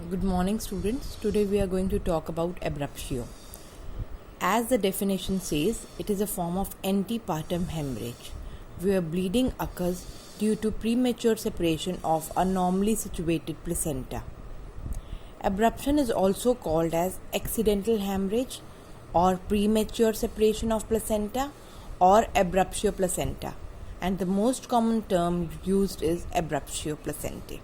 Good morning, students. Today we are going to talk about abruptio. As the definition says, it is a form of antepartum hemorrhage where bleeding occurs due to premature separation of a normally situated placenta. Abruption is also called as accidental hemorrhage or premature separation of placenta or abruptio placenta, and the most common term used is abruptio placentae.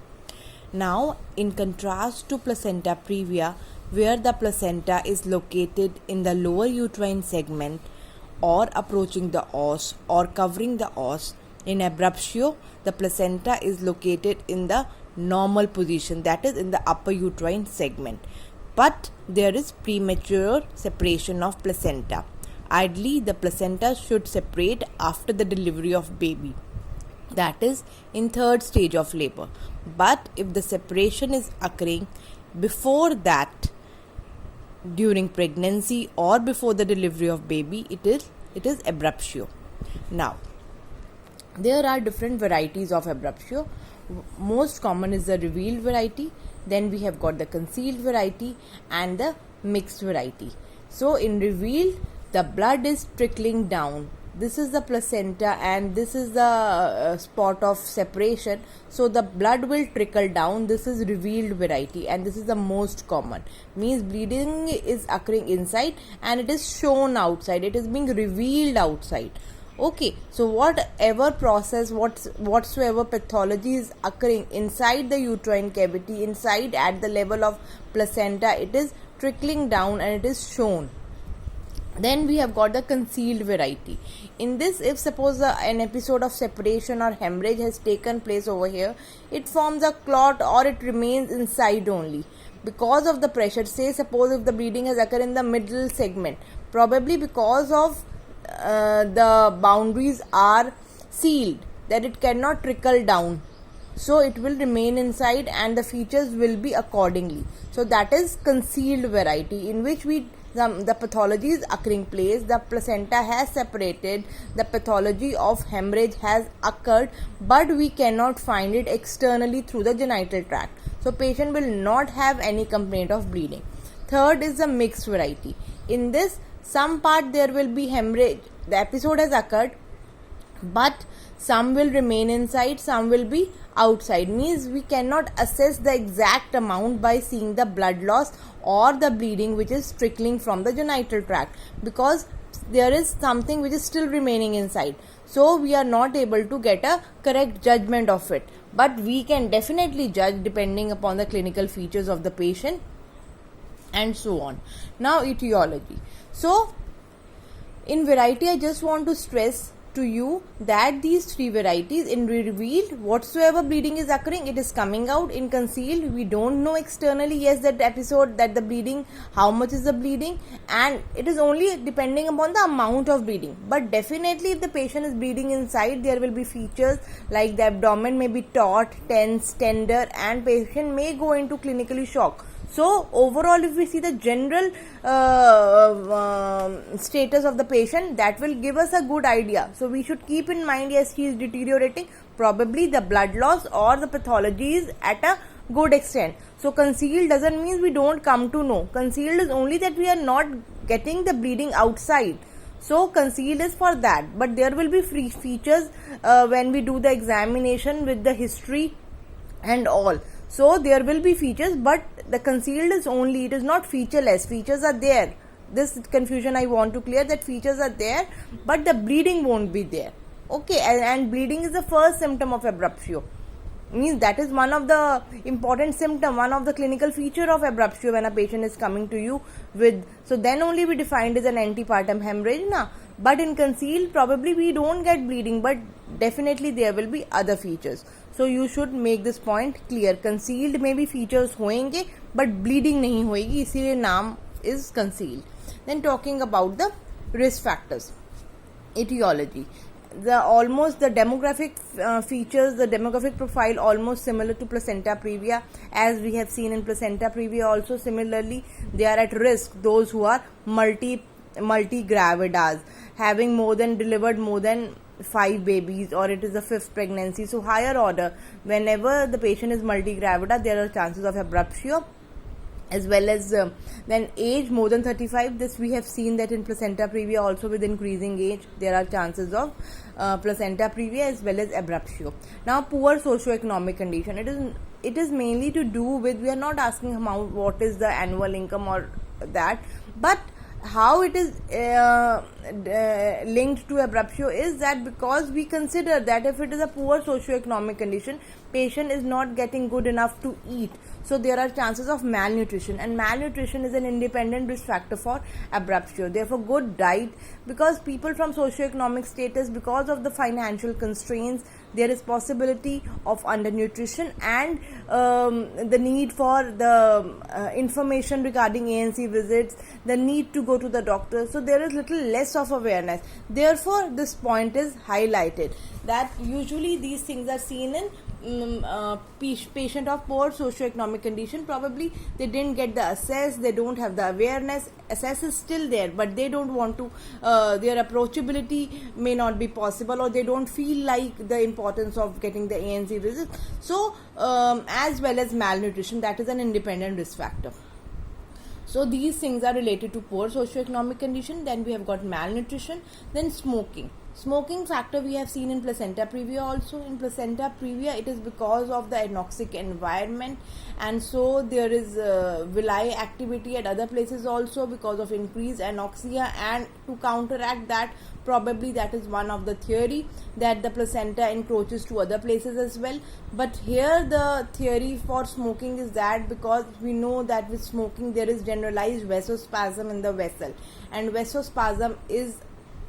Now, in contrast to placenta previa, where the placenta is located in the lower uterine segment or approaching the os or covering the os, in abruptio, the placenta is located in the normal position, that is in the upper uterine segment. But there is premature separation of placenta. Ideally, the placenta should separate after the delivery of baby, that is in third stage of labor. But if the separation is occurring before that, during pregnancy or before the delivery of baby, it is abruptio. Now, there are different varieties of abruptio. Most common is the revealed variety, then we have got the concealed variety and the mixed variety. So in revealed, the blood is trickling down. This is the placenta and this is the spot of separation, so the blood will trickle down. This is revealed variety and this is the most common, means bleeding is occurring inside and it is shown outside, it is being revealed outside. Okay, so whatever process, whatsoever pathology is occurring inside the uterine cavity, inside at the level of placenta, it is trickling down and it is shown. Then we have got the concealed variety. In this, if suppose an episode of separation or hemorrhage has taken place over here, it forms a clot or it remains inside only because of the pressure. Say suppose if the bleeding has occurred in the middle segment, probably because of the boundaries are sealed, that it cannot trickle down, so it will remain inside and the features will be accordingly. So that is concealed variety, in which the pathology is occurring place, the placenta has separated, the pathology of hemorrhage has occurred, but we cannot find it externally through the genital tract, so patient will not have any complaint of bleeding. Third is the mixed variety. In this, some part there will be hemorrhage, the episode has occurred, but some will remain inside, some will be outside, means we cannot assess the exact amount by seeing the blood loss or the bleeding which is trickling from the genital tract, because there is something which is still remaining inside, so we are not able to get a correct judgment of it, but we can definitely judge depending upon the clinical features of the patient and so on. Now, etiology. So in variety, I just want to stress to you that these three varieties, in revealed, whatsoever bleeding is occurring, it is coming out. In concealed, we don't know externally, yes, that episode, that the bleeding, how much is the bleeding, and it is only depending upon the amount of bleeding. But definitely if the patient is bleeding inside, there will be features like the abdomen may be taut, tense, tender, and patient may go into clinically shock. So overall, if we see the general status of the patient, that will give us a good idea. So we should keep in mind, yes, he is deteriorating, probably the blood loss or the pathology is at a good extent. So concealed doesn't mean we don't come to know. Concealed is only that we are not getting the bleeding outside. So concealed is for that, but there will be free features when we do the examination with the history and all. So there will be features, but the concealed is only, it is not featureless. Features are there. This confusion I want to clear, that features are there, but the bleeding won't be there. Okay, and bleeding is the first symptom of abruptio. Means that is one of the important symptom, one of the clinical feature of abruptio when a patient is coming to you with. So then only we defined as an antepartum hemorrhage, na. But in concealed, probably we don't get bleeding, but definitely there will be other features. So you should make this point clear. Concealed में भी features होंगे, but bleeding नहीं होएगी, इसीलिए नाम is concealed. Then talking about the risk factors, etiology. The demographic features, the demographic profile almost similar to placenta previa, as we have seen in placenta previa also. Similarly, they are at risk, those who are multi-gravidas, having delivered more than 5 babies, or it is the 5th pregnancy. So higher order, whenever the patient is multigravida, there are chances of abruptio. as well as then age more than 35. This we have seen that in placenta previa also, with increasing age there are chances of placenta previa as well as abruptio. Now, poor socio-economic condition, it is mainly to do with, we are not asking what is the annual income or that, but how it is linked to abruptio is that because we consider that if it is a poor socio-economic condition, patient is not getting good enough to eat, so there are chances of malnutrition, and malnutrition is an independent risk factor for abruptio. Therefore, good diet, because people from socio-economic status, because of the financial constraints, there is possibility of undernutrition and the need for the information regarding ANC visits, the need to go to the doctor, so there is little less of awareness. Therefore, this point is highlighted that usually these things are seen in patient of poor socio-economic condition. Probably they didn't get the access, they don't have the awareness. Access is still there, but they don't want to, their approachability may not be possible, or they don't feel like the importance of getting the ANC visit. So as well as malnutrition, that is an independent risk factor. So these things are related to poor socio-economic condition. Then we have got malnutrition. Then smoking factor we have seen in placenta previa also. In placenta previa, it is because of the anoxic environment, and so there is villi activity at other places also because of increased anoxia, and to counteract that, probably that is one of the theory that the placenta encroaches to other places as well. But here the theory for smoking is that because we know that with smoking there is generalized vasospasm in the vessel, and vasospasm is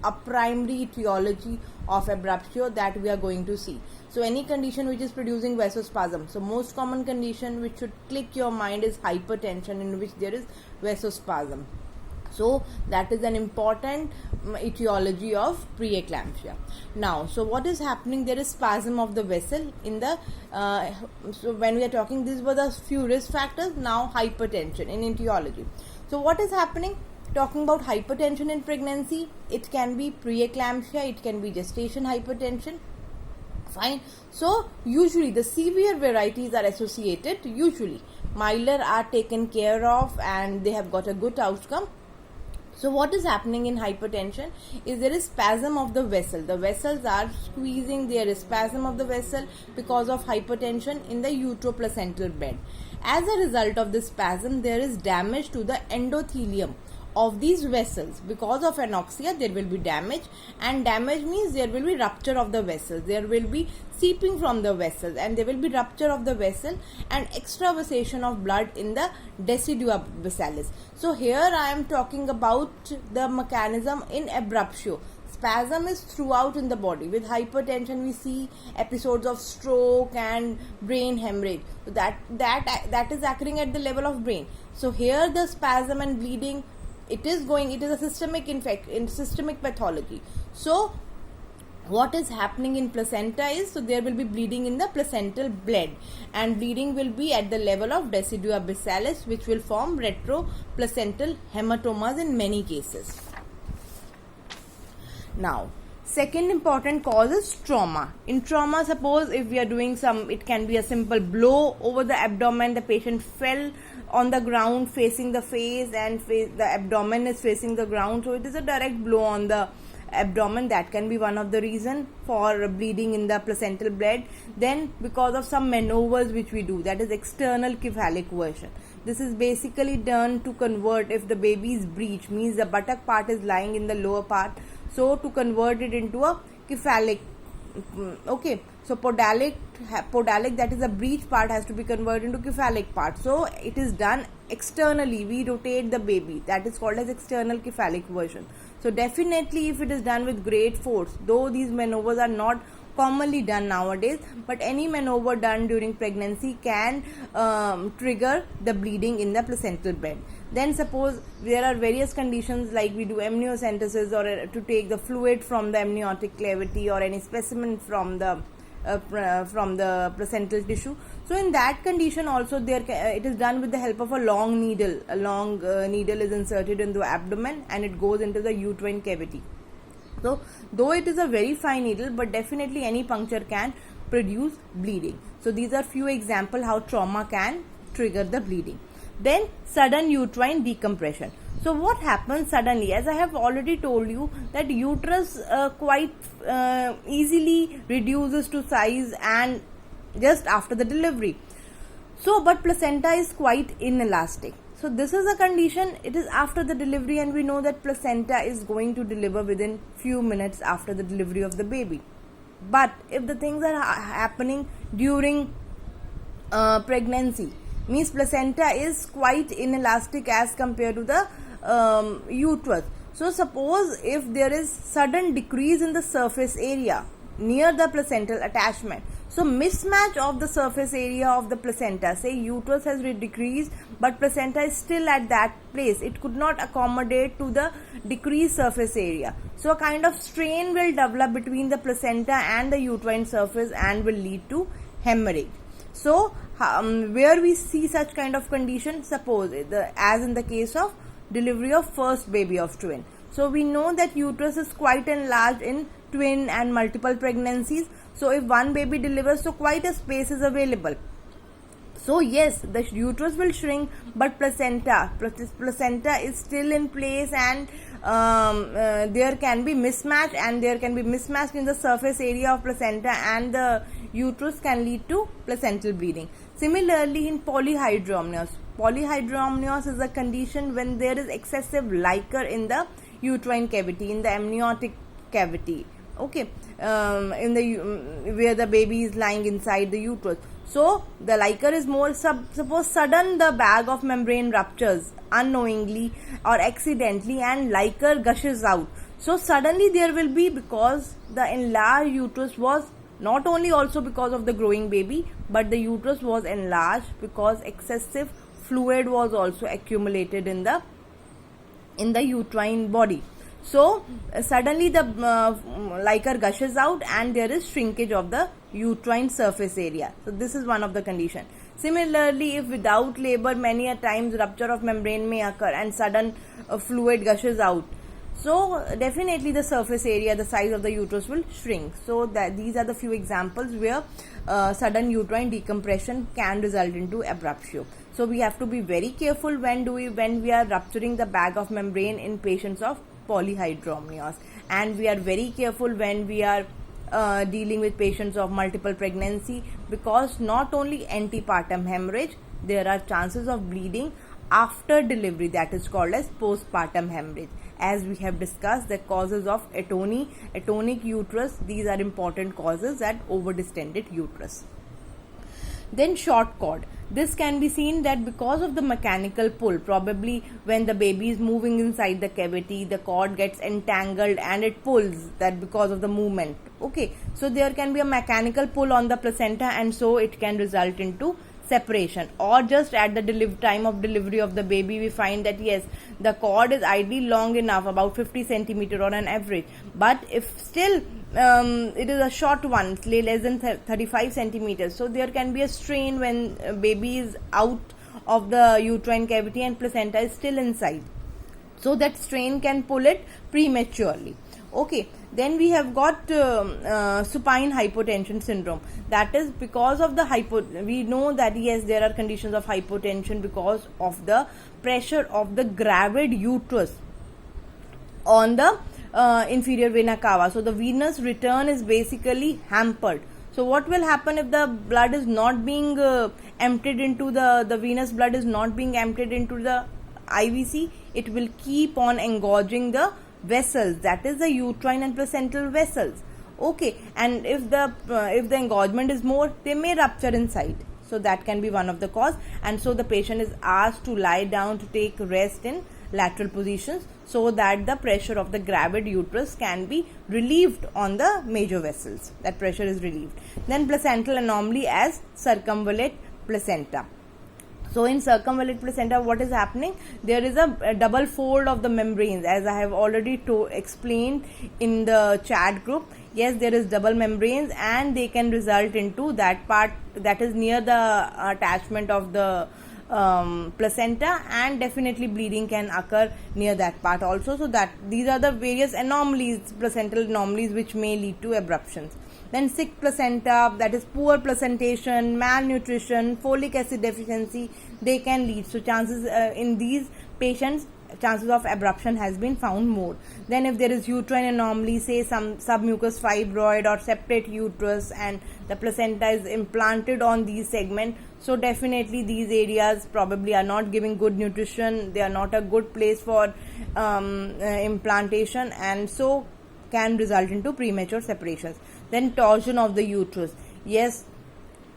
a primary etiology of abruptio that we are going to see. So any condition which is producing vasospasm, so most common condition which should click your mind is hypertension, in which there is vasospasm. So that is an important etiology of preeclampsia. Now, so what is happening? There is spasm of the vessel in the so when we are talking, these were the few risk factors. Now hypertension in etiology. So what is happening? Talking about hypertension in pregnancy, it can be preeclampsia, it can be gestation hypertension. Fine. So usually the severe varieties are associated. Usually milder are taken care of and they have got a good outcome. So what is happening in hypertension is there is spasm of the vessel. The vessels are squeezing, there is spasm of the vessel because of hypertension in the uteroplacental bed. As a result of this spasm, there is damage to the endothelium of these vessels. Because of anoxia, there will be damage, and damage means there will be rupture of the vessels, there will be seeping from the vessels, and there will be rupture of the vessel and extravasation of blood in the decidua basalis. So here I am talking about the mechanism in abruptio. Spasm is throughout in the body. With hypertension we see episodes of stroke and brain hemorrhage. So that is occurring at the level of brain. So here the spasm and bleeding, it is a systemic pathology. So what is happening in placenta is, so there will be bleeding in the placental blood, and bleeding will be at the level of decidua basalis, which will form retroplacental hematomas in many cases. Now, second important cause is trauma. In trauma, suppose if we are doing it can be a simple blow over the abdomen. The patient fell on the ground facing the face, and the abdomen is facing the ground, so it is a direct blow on the abdomen. That can be one of the reason for bleeding in the placental blood. Then because of some maneuvers which we do, that is external cephalic version. This is basically done to convert, if the baby's breech, means the buttock part is lying in the lower part, so to convert it into a cephalic. Okay, so podalic, that is the breech part, has to be converted into cephalic part. So it is done externally, we rotate the baby, that is called as external cephalic version. So definitely if it is done with great force, though these maneuvers are not commonly done nowadays, but any maneuver done during pregnancy can trigger the bleeding in the placental bed. Then suppose there are various conditions like we do amniocentesis, or to take the fluid from the amniotic cavity or any specimen from the placental tissue. So in that condition also it is done with the help of a long needle. A long needle is inserted into the abdomen and it goes into the uterine cavity. So though it is a very fine needle, but definitely any puncture can produce bleeding. So these are few examples how trauma can trigger the bleeding. Then sudden uterine decompression. So what happens suddenly? As I have already told you that uterus quite easily reduces to size and just after the delivery. So but placenta is quite inelastic. So this is a condition, it is after the delivery, and we know that placenta is going to deliver within few minutes after the delivery of the baby. But if the things are happening during pregnancy, means placenta is quite inelastic as compared to the uterus. So suppose if there is sudden decrease in the surface area near the placental attachment, so mismatch of the surface area of the placenta, say uterus has decreased but placenta is still at that place, it could not accommodate to the decreased surface area. So a kind of strain will develop between the placenta and the uterine surface and will lead to hemorrhage. So where we see such kind of condition, suppose as in the case of delivery of first baby of twin. So we know that uterus is quite enlarged in twin and multiple pregnancies. So if one baby delivers, so quite a space is available. So yes, the uterus will shrink, but placenta is still in place, and there can be mismatch, and there can be mismatch in the surface area of placenta, and the uterus can lead to placental bleeding. Similarly, in polyhydramnios is a condition when there is excessive liquor in the uterine cavity, in the amniotic cavity, okay, in the where the baby is lying inside the uterus. So the liquor is more, suppose sudden the bag of membrane ruptures unknowingly or accidentally and liquor gushes out. So suddenly there will be, because the enlarged uterus was not only also because of the growing baby, but the uterus was enlarged because excessive fluid was also accumulated in the uterine body. So suddenly the liquor gushes out and there is shrinkage of the uterine surface area. So this is one of the condition. Similarly, if without labor, many a times rupture of membrane may occur and sudden fluid gushes out. So definitely the surface area, the size of the uterus will shrink. So that these are the few examples where sudden uterine decompression can result into abruptio. So we have to be very careful when we are rupturing the bag of membrane in patients of polyhydramnios, and we are very careful when we are dealing with patients of multiple pregnancy, because not only antepartum hemorrhage, there are chances of bleeding after delivery, that is called as postpartum hemorrhage. As we have discussed, the causes of atonic uterus, these are important causes at over-distended uterus. Then short cord. This can be seen that because of the mechanical pull, probably when the baby is moving inside the cavity, the cord gets entangled and it pulls, that because of the movement. Okay, so there can be a mechanical pull on the placenta, and so it can result into separation. Or just at the time of delivery of the baby, we find that yes, the cord is ideally long enough, about 50 centimeter on an average, but if still it is a short one, less than 35 centimeters, so there can be a strain when baby is out of the uterine cavity and placenta is still inside, so that strain can pull it prematurely. Okay, then we have got supine hypotension syndrome. That is because of the we know that yes, there are conditions of hypotension because of the pressure of the gravid uterus on the inferior vena cava. So the venous return is basically hampered. So what will happen if the blood is not being emptied into the venous blood is not being emptied into the IVC? It will keep on engorging the vessels, that is the uterine and placental vessels. Okay, and if the engorgement is more, they may rupture inside. So that can be one of the cause, and so the patient is asked to lie down to take rest in lateral positions so that the pressure of the gravid uterus can be relieved on the major vessels. That pressure is relieved. Then placental anomaly as circumvallate placenta. So in circumvallate placenta, what is happening? There is a double fold of the membranes, as I have already explained in the chat group. Yes, there is double membranes, and they can result into that part that is near the attachment of the placenta, and definitely bleeding can occur near that part also. So that these are the various anomalies, placental anomalies, which may lead to abruptions. Then sick placenta, that is poor placentation, malnutrition, folic acid deficiency, they can lead. So chances in these patients, chances of abruption has been found more. Then if there is uterine anomaly, say some submucous fibroid or septate uterus, and the placenta is implanted on these segments, so definitely these areas probably are not giving good nutrition, they are not a good place for implantation, and so can result into premature separations. Then torsion of the uterus, yes,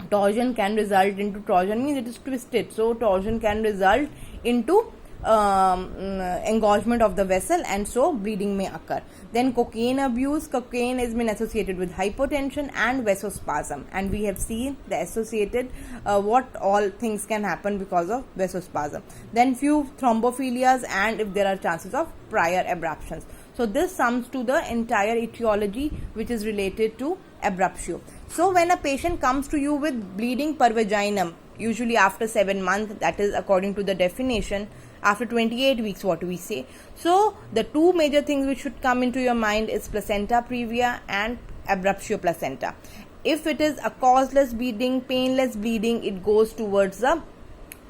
torsion can result into, torsion means it is twisted, so torsion can result into engorgement of the vessel, and so bleeding may occur. Then cocaine abuse, cocaine has been associated with hypotension and vasospasm, and we have seen the associated what all things can happen because of vasospasm. Then few thrombophilias, and if there are chances of prior abruptions. So this sums to the entire etiology which is related to abruptio. So when a patient comes to you with bleeding per vaginum, usually after 7 months, that is according to the definition, after 28 weeks, what we say. So the two major things which should come into your mind is placenta previa and abruptio placenta. If it is a causeless bleeding, painless bleeding, it goes towards the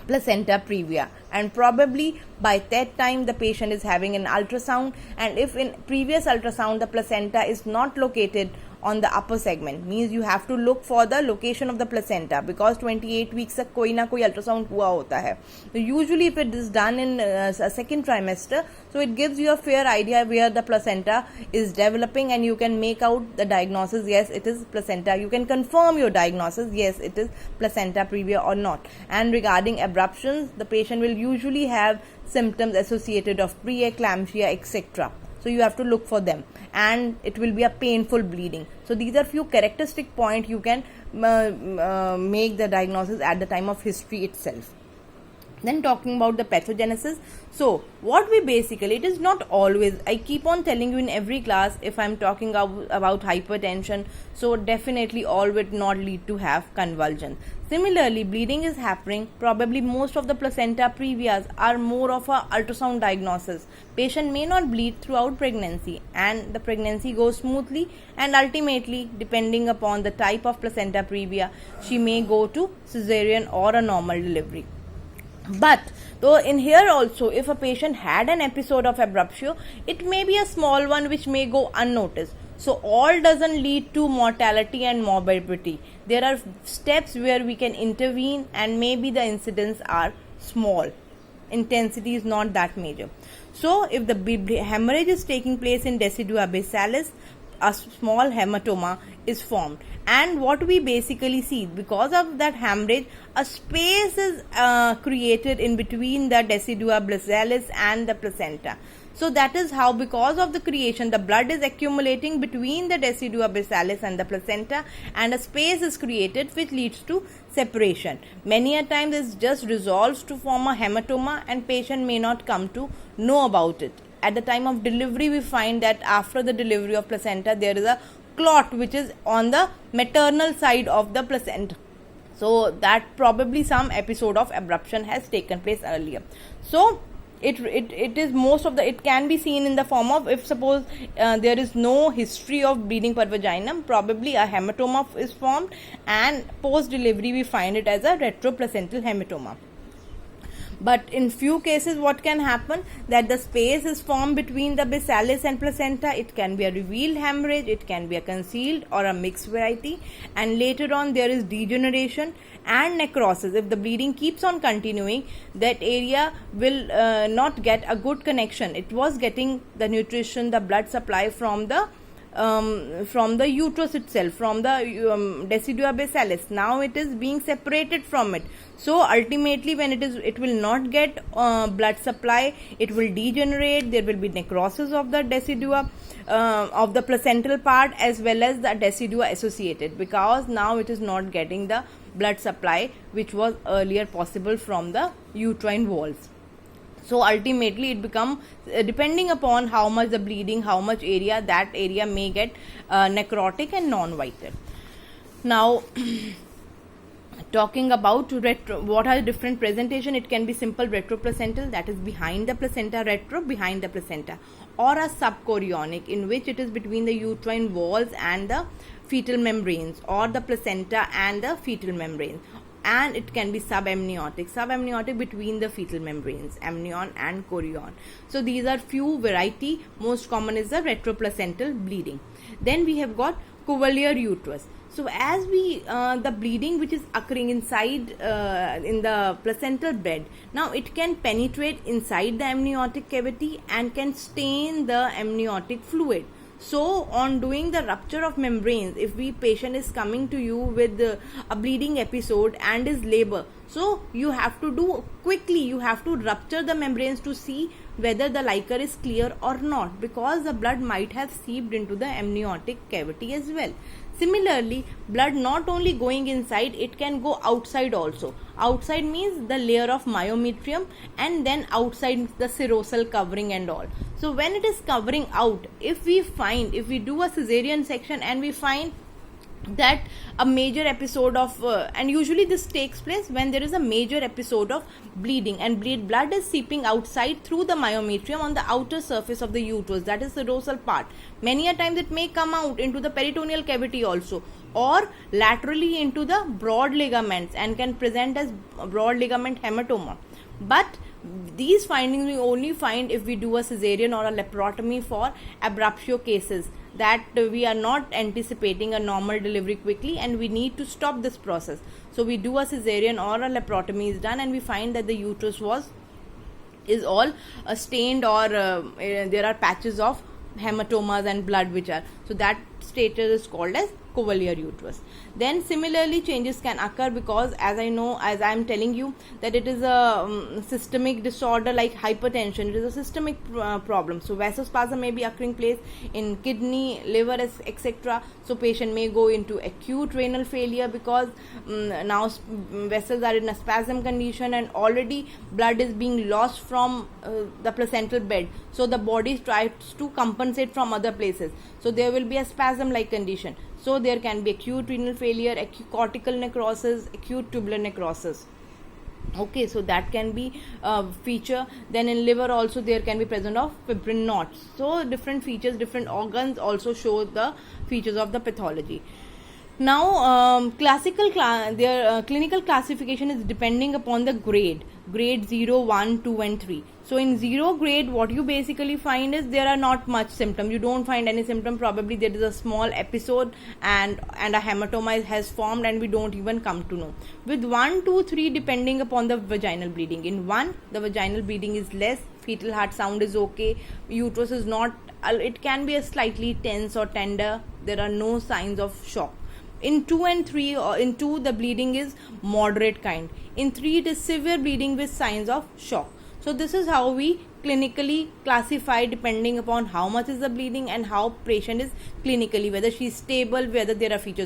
placenta previa, and probably by that time the patient is having an ultrasound, and if in previous ultrasound the placenta is not located on the upper segment, means you have to look for the location of the placenta, because 28 weeks तक कोई ना कोई ultrasound हुआ होता है. So usually if it is done in a second trimester, so it gives you a fair idea where the placenta is developing, and you can make out the diagnosis, yes it is placenta, you can confirm your diagnosis, yes it is placenta previa or not. And regarding abruptions, the patient will usually have symptoms associated of preeclampsia, etc. So you have to look for them, and it will be a painful bleeding. So these are few characteristic points you can make the diagnosis at the time of history itself. Then talking about the pathogenesis, so what we basically, it is not always, I keep on telling you in every class, if I am talking about hypertension, so definitely all would not lead to have convulsion. Similarly, bleeding is happening, probably most of the placenta previas are more of a ultrasound diagnosis. Patient may not bleed throughout pregnancy, and the pregnancy goes smoothly, and ultimately depending upon the type of placenta previa, she may go to cesarean or a normal delivery. But though in here also, if a patient had an episode of abruptio, it may be a small one which may go unnoticed. So all doesn't lead to mortality and morbidity. There are steps where we can intervene, and maybe the incidents are small. Intensity is not that major. So if the hemorrhage is taking place in decidua basalis, a small hematoma is formed, and what we basically see, because of that hemorrhage, a space is created in between the decidua basalis and the placenta. So that is how, because of the creation, the blood is accumulating between the decidua basalis and the placenta, and a space is created which leads to separation. Many a time this just resolves to form a hematoma, and patient may not come to know about it. At the time of delivery, we find that after the delivery of placenta, there is a clot which is on the maternal side of the placenta. So that probably some episode of abruption has taken place earlier. So it is most of the, it can be seen in the form of, if suppose there is no history of bleeding per vaginum, probably a hematoma is formed, and post delivery we find it as a retroplacental hematoma. But in few cases what can happen, that the space is formed between the basalis and placenta. It can be a revealed hemorrhage, it can be a concealed or a mixed variety, and later on there is degeneration and necrosis. If the bleeding keeps on continuing, that area will not get a good connection. It was getting the nutrition, the blood supply from the uterus itself, from the decidua basalis. Now it is being separated from it. So ultimately, when it will not get blood supply, it will degenerate. There will be necrosis of the decidua, of the placental part, as well as the decidua associated, because now it is not getting the blood supply which was earlier possible from the uterine walls. So ultimately it becomes, depending upon how much the bleeding, how much area, that area may get necrotic and non-vital. Now talking about what are different presentation. It can be simple retroplacental, that is behind the placenta, behind the placenta, or a subchorionic, in which it is between the uterine walls and the fetal membranes, or the placenta and the fetal membranes. And it can be subamniotic between the fetal membranes, amnion and chorion. So these are few variety. Most common is the retroplacental bleeding. Then we have got covaliar uterus. So as the bleeding which is occurring inside in the placental bed, now it can penetrate inside the amniotic cavity and can stain the amniotic fluid. So on doing the rupture of membranes, if the patient is coming to you with a bleeding episode and is labor, so you have to do quickly, you have to rupture the membranes to see whether the liquor is clear or not, because the blood might have seeped into the amniotic cavity as well. Similarly, blood not only going inside, it can go outside also. Outside means the layer of myometrium, and then outside the serosal covering and all. So when it is covering out, if we do a cesarean section and we find that a major episode of and usually this takes place when there is a major episode of bleeding, and blood is seeping outside through the myometrium on the outer surface of the uterus, that is the serosal part. Many a times it may come out into the peritoneal cavity also, or laterally into the broad ligaments, and can present as broad ligament hematoma. But these findings we only find if we do a cesarean or a laparotomy for abruptio cases, that we are not anticipating a normal delivery quickly and we need to stop this process. So we do a cesarean or a laparotomy is done, and we find that the uterus is all stained, or there are patches of hematomas and blood which are, so that status is called as covaliar uterus. Then similarly changes can occur, because as I am telling you that it is a systemic disorder like hypertension. It is a systemic problem. So vasospasm may be occurring place in kidney, liver, etc. So patient may go into acute renal failure, because now vessels are in a spasm condition and already blood is being lost from the placental bed. So the body tries to compensate from other places. So there will be a spasm like condition. So there can be acute renal failure, acute cortical necrosis, acute tubular necrosis. Okay, so that can be a feature. Then in liver also there can be presence of fibrin knots. So different features, different organs also show the features of the pathology. Now clinical classification is depending upon the grade 0, 1, 2 and 3. So in 0 grade, what you basically find is there are not much symptom. You don't find any symptom. Probably there is a small episode and a hematoma has formed, and we don't even come to know. With 1, 2, 3, depending upon the vaginal bleeding. In 1, the vaginal bleeding is less, fetal heart sound is okay, uterus is not, it can be a slightly tense or tender, there are no signs of shock. In 2 and 3, or in 2 the bleeding is moderate kind. In 3 it is severe bleeding with signs of shock. So this is how we clinically classify depending upon how much is the bleeding and how patient is clinically, whether she is stable, whether there are features